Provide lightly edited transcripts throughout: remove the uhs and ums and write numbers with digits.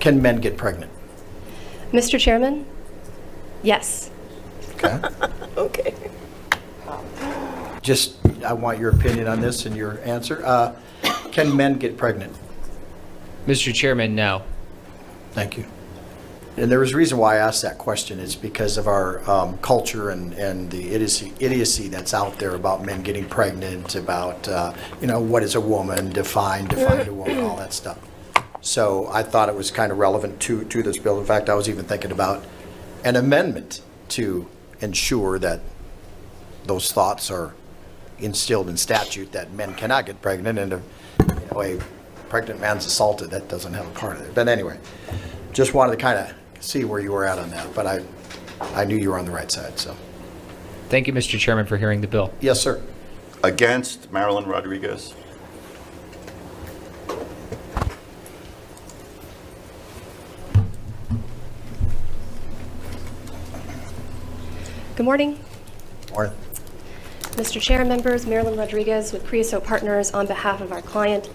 Can men get pregnant? Mr. Chairman, yes. Okay. Okay. Just, I want your opinion on this and your answer. Can men get pregnant? Mr. Chairman, no. Thank you. And there was a reason why I asked that question. It's because of our culture and the idiocy that's out there about men getting pregnant, about, what is a woman, define a woman, all that stuff. So I thought it was kind of relevant to this bill. In fact, I was even thinking about an amendment to ensure that those thoughts are instilled in statute that men cannot get pregnant, and if a pregnant man's assaulted, that doesn't have a part of it. But anyway, just wanted to kind of see where you were at on that, but I knew you were on the right side, so. Thank you, Mr. Chairman, for hearing the bill. Yes, sir. Against, Marilyn Rodriguez. Good morning. Morning. Mr. Chair, members, Marilyn Rodriguez with Creosote Partners on behalf of our client,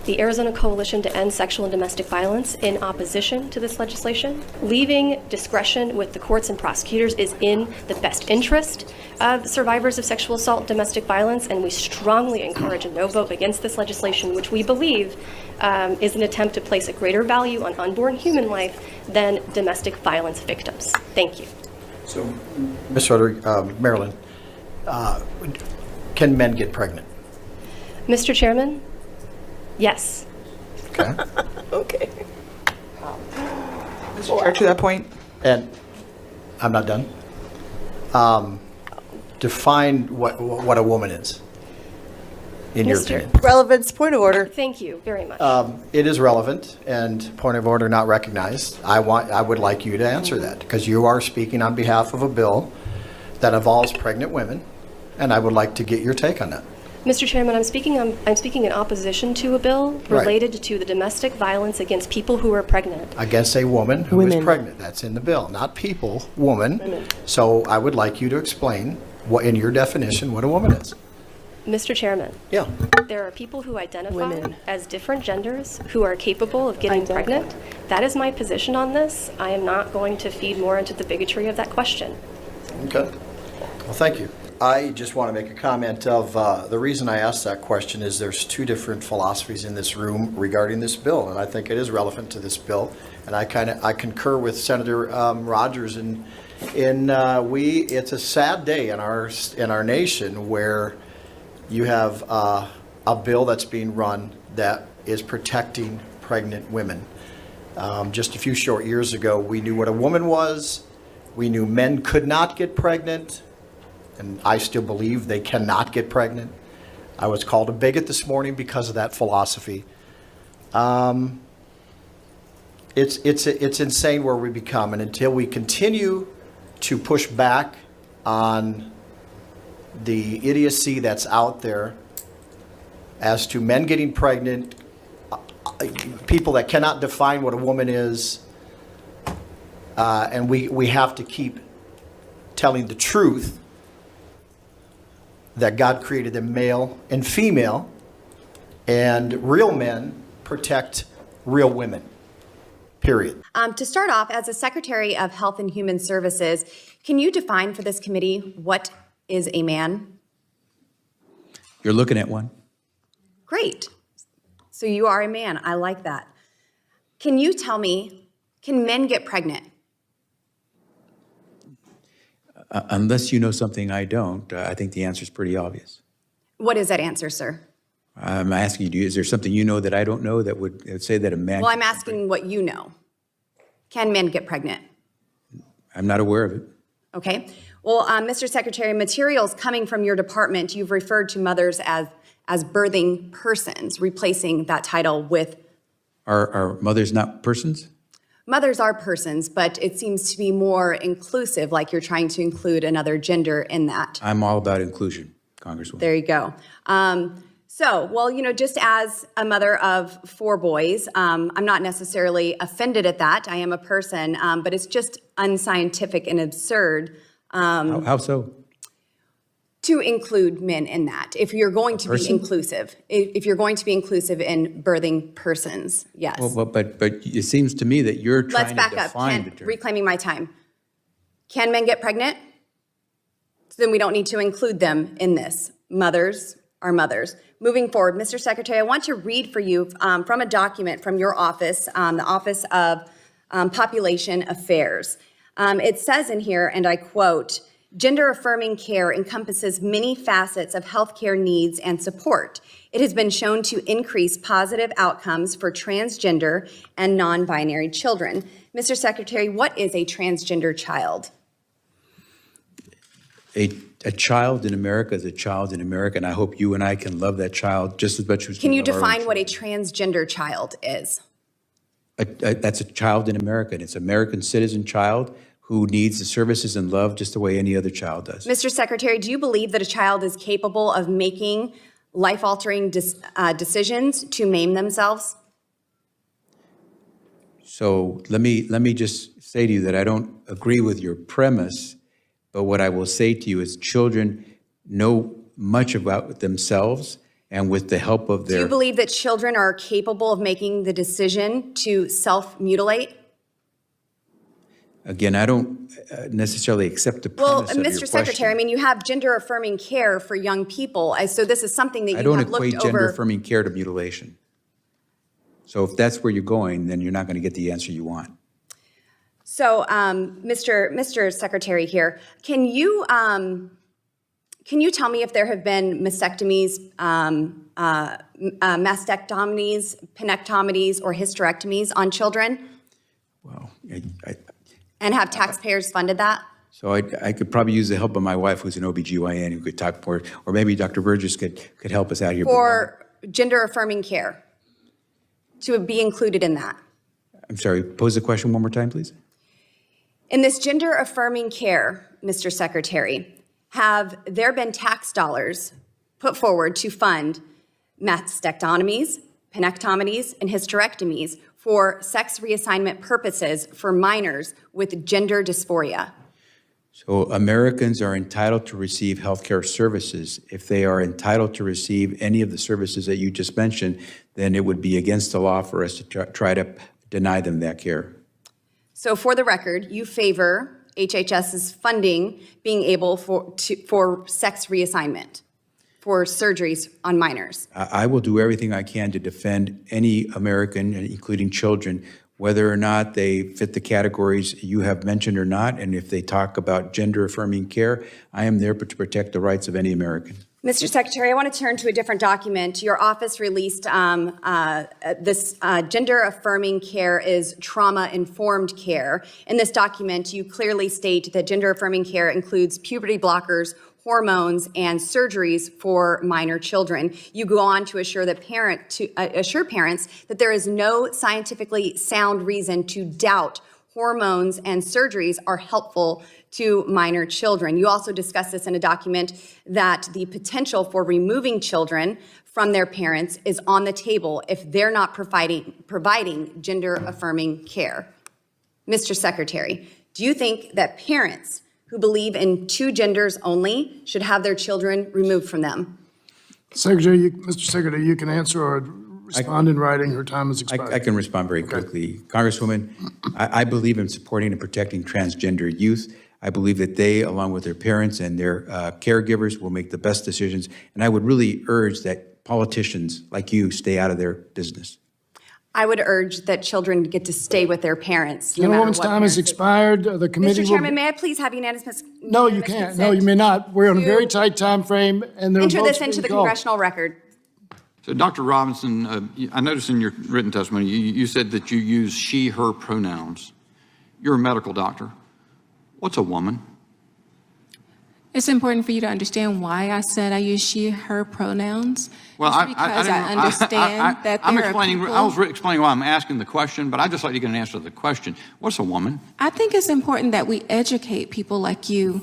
the Arizona Coalition to End Sexual and Domestic Violence, in opposition to this legislation. Leaving discretion with the courts and prosecutors is in the best interest of survivors of sexual assault and domestic violence, and we strongly encourage a no vote against this legislation, which we believe is an attempt to place a greater value on unborn human life than domestic violence victims. Thank you. So, Ms. Rodriguez, Marilyn, can men get pregnant? Mr. Chairman, yes. Okay. Okay. Mr. Chair, to that point, And I'm not done. Define what a woman is, in your Mr. opinion. Relevance, point of order. Thank you very much. It is relevant, and point of order not recognized. I would like you to answer that, because you are speaking on behalf of a bill that involves pregnant women, and I would like to get your take on that. Mr. Chairman, I'm speaking in opposition to a bill related to the domestic violence against people who are pregnant. Against a woman who is Women. pregnant. That's in the bill, not people, woman. So I would like you to explain, in your definition, what a woman is. Mr. Chairman, Yeah. there are people who identify Women. as different genders who are capable of getting Identify. pregnant. That is my position on this. I am not going to feed more into the bigotry of that question. Okay. Well, thank you. I just want to make a comment of the reason I asked that question is there's two different philosophies in this room regarding this bill, and I think it is relevant to this bill. And I concur with Senator Rogers it's a sad day in our nation where you have a bill that's being run that is protecting pregnant women. Just a few short years ago, we knew what a woman was. We knew men could not get pregnant, and I still believe they cannot get pregnant. I was called a bigot this morning because of that philosophy. It's insane where we become, and until we continue to push back on the idiocy that's out there as to men getting pregnant, people that cannot define what a woman is, and we have to keep telling the truth that God created them male and female, and real men protect real women, period. To start off, as a Secretary of Health and Human Services, can you define for this committee what is a man? You're looking at one. Great. So you are a man. I like that. Can you tell me, can men get pregnant? Unless you know something I don't, I think the answer is pretty obvious. What is that answer, sir? I'm asking you, is there something you know that I don't know that would say that a man... Well, I'm asking what you know. Can men get pregnant? I'm not aware of it. Okay. Well, Mr. Secretary, materials coming from your department, you've referred to mothers as birthing persons, replacing that title with... Are mothers not persons? Mothers are persons, but it seems to be more inclusive, like you're trying to include another gender in that. I'm all about inclusion, Congresswoman. There you go. Just as a mother of 4 boys, I'm not necessarily offended at that. I am a person, but it's just unscientific and absurd. How so? To include men in that, if you're going to be person? inclusive, if you're going to be inclusive in birthing persons, yes. Well, but it seems to me that you're Let's trying back to up. define the term. Reclaiming my time. Can men get pregnant? So then we don't need to include them in this. Mothers are mothers. Moving forward, Mr. Secretary, I want to read for you from a document from your office, the Office of Population Affairs. It says in here, and I quote, "Gender-affirming care encompasses many facets of healthcare needs and support. It has been shown to increase positive outcomes for transgender and non-binary children." Mr. Secretary, what is a transgender child? A child in America is a child in America, and I hope you and I can love that child just as much as we Can you love our own define what a children. transgender child is? That's a child in America, and it's an American citizen child who needs the services and love just the way any other child does. Mr. Secretary, do you believe that a child is capable of making life-altering decisions to maim themselves? So let me just say to you that I don't agree with your premise, but what I will say to you is children know much about themselves, and with the help of Do you their, believe that children are capable of making the decision to self-mutilate? again, I don't necessarily accept the Well, premise of your Mr. Secretary, I question. mean, you have gender-affirming care for young people. So this is something that I you don't have equate looked over. gender-affirming care to mutilation. So if that's where you're going, then you're not going to get the answer you want. So, Mr. Secretary here, can you tell me if there have been mastectomies, mastectomies, penectomies, or hysterectomies on children? Well, And have taxpayers funded that? so I could probably use the help of my wife, who's an OBGYN, who could talk more, or maybe Dr. Burgess could help us out here. For gender-affirming care, to be included in that? I'm sorry, pose the question one more time, please. In this gender-affirming care, Mr. Secretary, have there been tax dollars put forward to fund mastectomies, penectomies, and hysterectomies for sex reassignment purposes for minors with gender dysphoria? So Americans are entitled to receive healthcare services. If they are entitled to receive any of the services that you just mentioned, then it would be against the law for us to try to deny them that care. So for the record, you favor HHS's funding being able for sex reassignment, for surgeries on minors? I will do everything I can to defend any American, including children, whether or not they fit the categories you have mentioned or not. And if they talk about gender-affirming care, I am there to protect the rights of any American. Mr. Secretary, I want to turn to a different document. Your office released this gender-affirming care is trauma-informed care. In this document, you clearly state that gender-affirming care includes puberty blockers, hormones, and surgeries for minor children. You go on to assure parents that there is no scientifically sound reason to doubt hormones and surgeries are helpful to minor children. You also discuss this in a document that the potential for removing children from their parents is on the table if they're not providing gender-affirming care. Mr. Secretary, do you think that parents who believe in two genders only should have their children removed from them? Mr. Secretary, you can answer or respond in writing. Her time has expired. I can respond very quickly. Congresswoman, I believe in supporting and protecting transgender youth. I believe that they, along with their parents and their caregivers, will make the best decisions. And I would really urge that politicians like you stay out of their business. I would urge that children get to stay with their parents. No matter Gentlewoman's what time has parents- expired. The committee Mr. will... Chairman, may I please have unanimous? No, you can't. No, you may not. We're on a very tight time frame, and there are Enter votes this into being the called. congressional record. So, Dr. Robinson, I noticed in your written testimony, you said that you use she, her pronouns. You're a medical doctor. What's a woman? It's important for you to understand why I said I use she, her pronouns. Well, It's because I understand that I'm there are explaining. people. I was explaining why I'm asking the question, but I'd just like to get an answer to the question. What's a woman? I think it's important that we educate people like you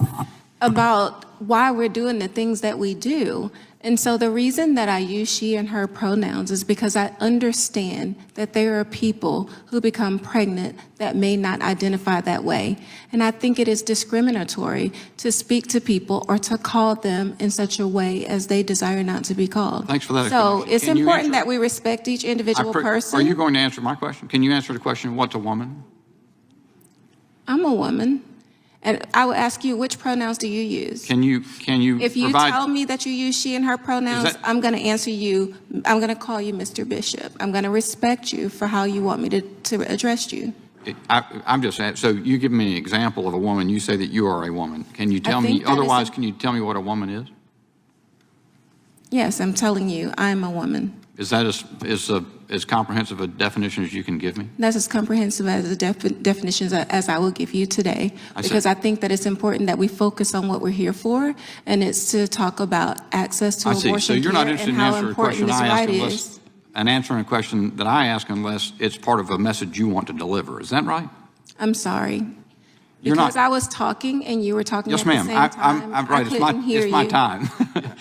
about why we're doing the things that we do. And so the reason that I use she and her pronouns is because I understand that there are people who become pregnant that may not identify that way. And I think it is discriminatory to speak to people or to call them in such a way as they desire not to be called. Thanks for that So explanation. it's Can you important answer- that we respect each individual person. Are you going to answer my question? Can you answer the question, what's a woman? I'm a woman. And I will ask you, which pronouns do you use? Can you If you provide? tell me that you use she and her pronouns, that- I'm going to answer you. I'm going to call you Mr. Bishop. I'm going to respect you for how you want me to address you. I'm just saying, so you give me an example of a woman, you say that you are a woman. Can you tell me, think that is otherwise, a- can you tell me what a woman is? Yes, I'm telling you, I'm a woman. Is that as comprehensive a definition as you can give me? That's as comprehensive as a definition as I will give you today, I see. because I think that it's important that we focus on what we're here for, and it's to talk about access to I see. So abortion you're not care interested and in how answering a question important this I ask right unless, is. and answering a question that I ask unless it's part of a message you want to deliver. Is that right? I'm sorry. You're Because not. I was talking and you were talking Yes, at the ma'am. same time. I'm right. I couldn't hear It's my you. time.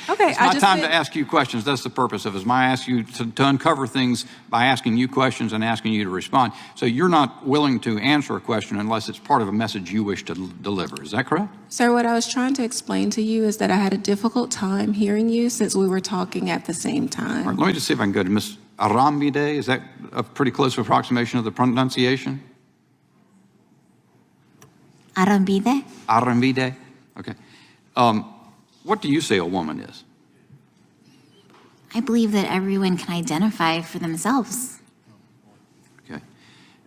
Okay, It's I my just time said- to ask you questions. That's the purpose of it. Is my ask you to uncover things by asking you questions and asking you to respond. So you're not willing to answer a question unless it's part of a message you wish to deliver. Is that correct? Sir, what I was trying to explain to you is that I had a difficult time hearing you since we were talking at the same time. All right, let me just see if I can go to Ms. Arambide. Is that a pretty close approximation of the pronunciation? Arambide? Arambide? Okay. What do you say a woman is? I believe that everyone can identify for themselves. Okay.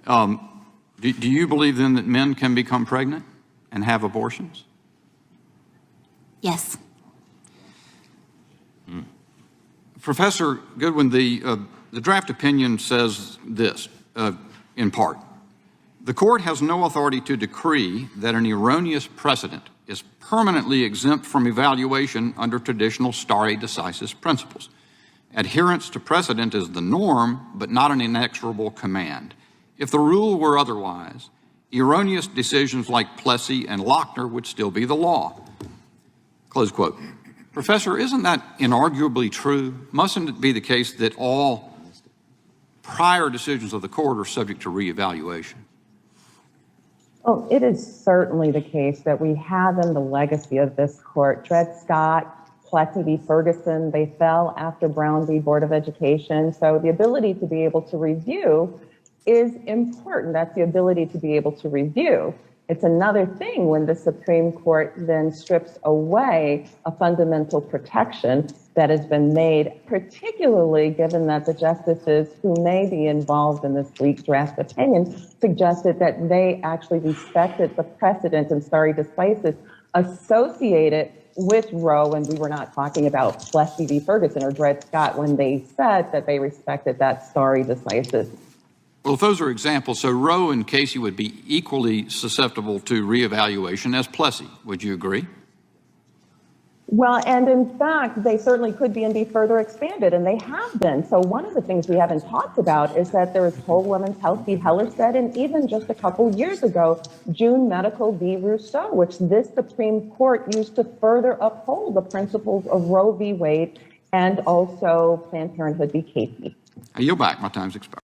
Do you believe then that men can become pregnant and have abortions? Yes. Professor Goodwin, the draft opinion says this, in part. The court has no authority to decree that an erroneous precedent is permanently exempt from evaluation under traditional stare decisis principles. Adherence to precedent is the norm, but not an inexorable command. If the rule were otherwise, erroneous decisions like Plessy and Lochner would still be the law. Close quote. Professor, isn't that inarguably true? Mustn't it be the case that all prior decisions of the court are subject to reevaluation? Oh, it is certainly the case that we have in the legacy of this court, Dred Scott, Plessy v. Ferguson, they fell after Brown v. Board of Education. So the ability to be able to review is important. That's the ability to be able to review. It's another thing when the Supreme Court then strips away a fundamental protection that has been made, particularly given that the justices who may be involved in this week's draft opinion suggested that they actually respected the precedent and stare decisis associated with Roe, and we were not talking about Plessy v. Ferguson or Dred Scott when they said that they respected that stare decisis. Well, if those are examples, so Roe and Casey would be equally susceptible to reevaluation as Plessy. Would you agree? Well, and in fact, they certainly could be and be further expanded, and they have been. So one of the things we haven't talked about is that there is Whole Women's Health v. Hellerstedt, and even just a couple years ago, June Medical v. Rousseau, which this Supreme Court used to further uphold the principles of Roe v. Wade and also Planned Parenthood v. Casey. I yield back. My time's expired.